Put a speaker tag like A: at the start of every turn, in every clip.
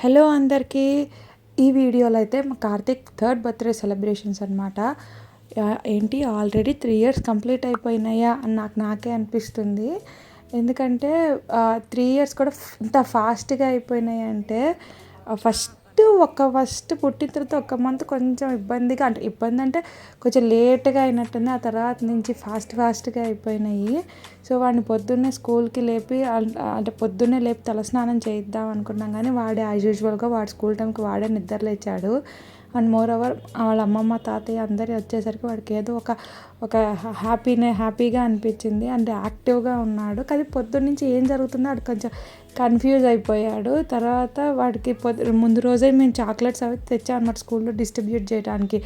A: Hello అందరికీ. ఈ వీడియోలో అయితే మా కార్తీక్ థర్డ్ బర్త్డే సెలబ్రేషన్స్ అనమాట. ఏంటి ఆల్రెడీ 3 ఇయర్స్ కంప్లీట్ అయిపోయినాయా అని నాకే అనిపిస్తుంది. ఎందుకంటే 3 ఇయర్స్ కూడా ఇంత ఫాస్ట్గా అయిపోయినాయి అంటే ఫస్ట్ పుట్టిన తర్వాత ఒక మంత్ కొంచెం ఇబ్బందిగా, అంటే ఇబ్బంది అంటే కొంచెం లేట్గా అయినట్టుంది. ఆ తర్వాత నుంచి ఫాస్ట్గా అయిపోయినాయి. సో వాడిని పొద్దున్నే స్కూల్కి లేపి, అంటే పొద్దున్నే లేపి తలస్నానం చేయిద్దాం అనుకున్నాం, కానీ వాడే యాజ్ యూజువల్గా వాడు స్కూల్ టైంకి వాడే నిద్ర లేచాడు. అండ్ మోర్ ఓవర్ వాళ్ళ అమ్మమ్మ తాతయ్య అందరూ వచ్చేసరికి వాడికి ఏదో ఒక హ్యాపీగా అనిపించింది. అండ్ యాక్టివ్గా ఉన్నాడు. కానీ పొద్దున్నుంచి ఏం జరుగుతుందో వాడు కొంచెం కన్ఫ్యూజ్ అయిపోయాడు. తర్వాత వాడికి ముందు రోజే మేము చాక్లెట్స్ అవి తెచ్చాం అన్నమాట స్కూల్లో డిస్ట్రిబ్యూట్ చేయడానికి.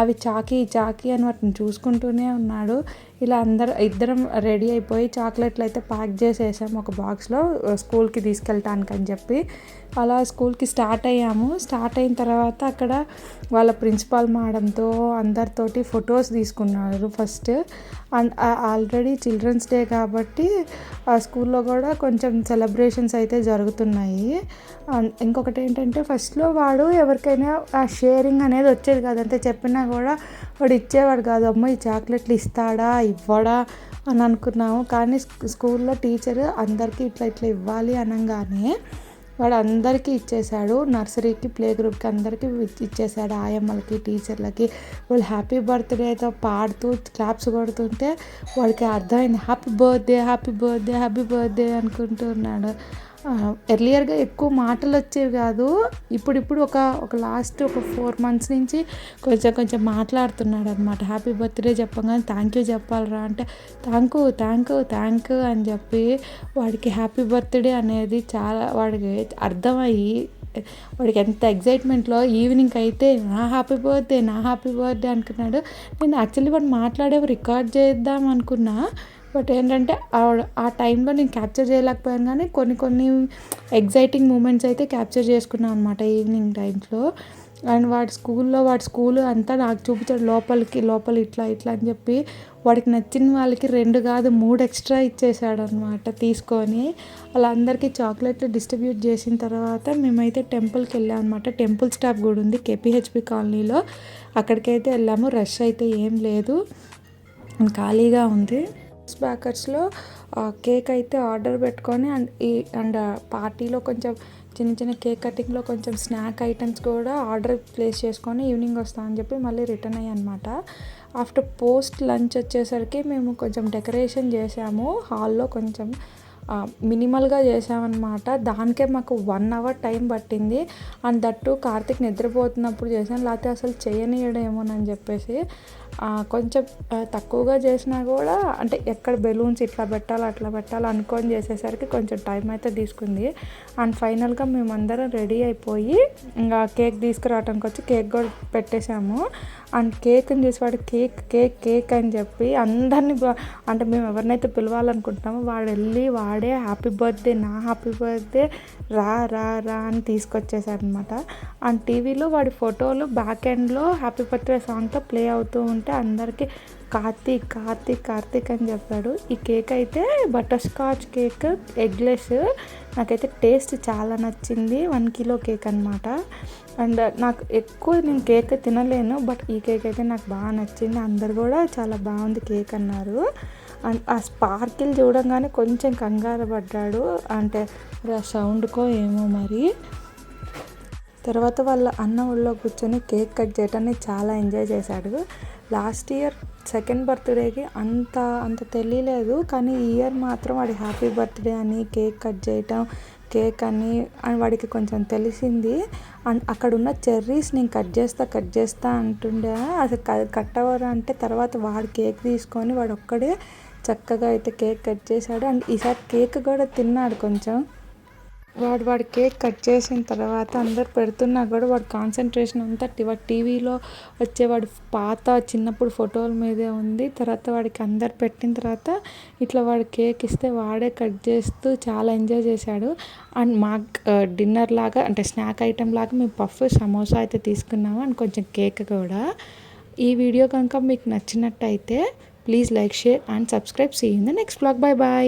A: అవి చాకీ అని వాటిని చూసుకుంటూనే ఉన్నాడు. ఇలా ఇద్దరం రెడీ అయిపోయి చాక్లెట్లు అయితే ప్యాక్ చేసేసాం ఒక బాక్స్లో స్కూల్కి తీసుకెళ్ళటానికి అని చెప్పి. అలా స్కూల్కి స్టార్ట్ అయ్యాము. స్టార్ట్ అయిన తర్వాత అక్కడ వాళ్ళ ప్రిన్సిపాల్ మేడంతో అందరితోటి ఫొటోస్ తీసుకున్నారు first. And already children's day కాబట్టి ఆ స్కూల్లో కూడా కొంచెం సెలబ్రేషన్స్ అయితే జరుగుతున్నాయి. అండ్ ఇంకొకటి ఏంటంటే ఫస్ట్లో వాడు ఎవరికైనా ఆ షేరింగ్ అనేది వచ్చేది కాదు. అంతే చెప్పినా కూడా వాడు ఇచ్చేవాడు కాదు. అమ్మ ఈ చాక్లెట్లు ఇస్తాడా ఇవ్వడా అని అనుకున్నాము. కానీ స్కూల్లో టీచర్ అందరికీ ఇట్లా ఇవ్వాలి అనగానే వాడు అందరికీ ఇచ్చేశాడు. నర్సరీకి, ప్లే గ్రూప్కి అందరికీ ఇచ్చేశాడు. ఆయమ్మలకి, టీచర్లకి. వాళ్ళు హ్యాపీ బర్త్డేతో పాడుతూ క్లాప్స్ కొడుతుంటే వాడికి అర్థమైంది హ్యాపీ బర్త్డే అనుకుంటున్నాడు. ఎర్లియర్గా ఎక్కువ మాటలు వచ్చేవి కాదు. ఇప్పుడు ఒక లాస్ట్ 4 months నుంచి కొంచెం మాట్లాడుతున్నాడు అనమాట. హ్యాపీ బర్త్డే చెప్పగానే థ్యాంక్ యూ చెప్పాలరా అంటే థ్యాంక్ యూ అని చెప్పి వాడికి హ్యాపీ బర్త్డే అనేది చాలా వాడికి అర్థమయ్యి వాడికి ఎంత ఎగ్జైట్మెంట్లో ఈవినింగ్ అయితే నా హ్యాపీ బర్త్డే అనుకున్నాడు. నేను యాక్చువల్లీ వాడు మాట్లాడేవి రికార్డ్ చేద్దాం అనుకున్నా. బట్ ఏంటంటే ఆ టైంలో నేను క్యాప్చర్ చేయలేకపోయాను, కానీ కొన్ని ఎగ్జైటింగ్ మూమెంట్స్ అయితే క్యాప్చర్ చేసుకున్నాను అనమాట ఈవినింగ్ టైమ్స్లో. అండ్ వాడి స్కూల్ అంతా నాకు చూపించాడు. లోపల ఇట్లా అని చెప్పి వాడికి నచ్చిన వాళ్ళకి 2 కాదు 3 ఎక్స్ట్రా ఇచ్చేసాడు అనమాట తీసుకొని. అలా అందరికీ చాక్లెట్లు డిస్ట్రిబ్యూట్ చేసిన తర్వాత మేమైతే టెంపుల్కి వెళ్ళాం అనమాట. టెంపుల్ స్టాఫ్ కూడా ఉంది కేపీహెచ్పి కాలనీలో. అక్కడికైతే వెళ్ళాము. రష్ అయితే ఏం లేదు, ఖాళీగా ఉంది. బ్యాకర్స్లో కేక్ అయితే ఆర్డర్ పెట్టుకొని అండ్ పార్టీలో కొంచెం చిన్న కేక్ కటింగ్లో కొంచెం స్నాక్ ఐటమ్స్ కూడా ఆర్డర్ ప్లేస్ చేసుకొని ఈవినింగ్ వస్తామని చెప్పి మళ్ళీ రిటర్న్ అయ్యి అనమాట. ఆఫ్టర్ పోస్ట్ లంచ్ వచ్చేసరికి మేము కొంచెం డెకరేషన్ చేసాము. హాల్లో కొంచెం మినిమల్గా చేసామన్నమాట. దానికే మాకు 1 hour టైం పట్టింది. అండ్ దట్టు కార్తీక్ నిద్రపోతున్నప్పుడు చేసాను, లేకపోతే అసలు చేయనీయడేమోనని చెప్పేసి కొంచెం తక్కువగా చేసినా కూడా, అంటే ఎక్కడ బెలూన్స్ ఇట్లా పెట్టాలి అనుకొని చేసేసరికి కొంచెం టైం అయితే తీసుకుంది. అండ్ ఫైనల్గా మేమందరం రెడీ అయిపోయి ఇంకా కేక్ తీసుకురావడానికి వచ్చి కేక్ కూడా పెట్టేశాము. అండ్ కేక్ని చూసి వాడు కేక్ అని చెప్పి అందరినీ అంటే మేము ఎవరినైతే పిలవాలనుకుంటున్నామో వాడే హ్యాపీ బర్త్డే రా అని తీసుకొచ్చేసారనమాట. అండ్ టీవీలో వాడి ఫోటోలు బ్యాక్ ఎండ్లో హ్యాపీ బర్త్డే సాంగ్తో ప్లే అవుతూ ఉంటే అందరికీ కార్తీక్ అని చెప్పాడు. ఈ కేక్ అయితే బటర్ స్కాచ్ కేక్, ఎగ్లెస్. నాకైతే టేస్ట్ చాలా నచ్చింది. 1 kilo కేక్ అనమాట. అండ్ నాకు నేను కేక్ తినలేను, బట్ ఈ కేక్ అయితే నాకు బాగా నచ్చింది. అందరు కూడా చాలా బాగుంది కేక్ అన్నారు. అండ్ ఆ స్పార్కిల్ చూడంగానే కొంచెం కంగారు పడ్డాడు, అంటే ఆ సౌండ్కో ఏమో మరి. తర్వాత వాళ్ళ అన్న ఊళ్ళో కూర్చొని కేక్ కట్ చేయడాన్ని చాలా ఎంజాయ్ చేశాడు. లాస్ట్ ఇయర్ 2nd బర్త్డేకి అంత తెలియలేదు, కానీ ఈ ఇయర్ మాత్రం వాడి హ్యాపీ బర్త్డే అని కేక్ కట్ చేయటం, కేక్ అని వాడికి కొంచెం తెలిసింది. అండ్ అక్కడ ఉన్న చెర్రీస్ నేను కట్ చేస్తా అంటుండే. అది కట్ అవ్వరా అంటే తర్వాత వాడు కేక్ తీసుకొని వాడు ఒక్కడే చక్కగా అయితే కేక్ కట్ చేశాడు. అండ్ ఈసారి కేక్ కూడా తిన్నాడు కొంచెం. వాడు కేక్ కట్ చేసిన తర్వాత అందరు పెడుతున్నా కూడా వాడు కాన్సన్ట్రేషన్ అంతా టీవీలో వచ్చేవాడు పాత చిన్నప్పుడు ఫోటోల మీదే ఉంది. తర్వాత వాడికి అందరు పెట్టిన తర్వాత ఇట్లా వాడు కేక్ ఇస్తే వాడే కట్ చేస్తూ చాలా ఎంజాయ్ చేశాడు. అండ్ మాకు డిన్నర్ లాగా, అంటే స్నాక్ ఐటెం లాగా మేము సమోసా అయితే తీసుకున్నాము. అండ్ కొంచెం కేక్ కూడా. ఈ వీడియో కనుక మీకు నచ్చినట్టయితే please like, share and subscribe. See you in the next vlog. By.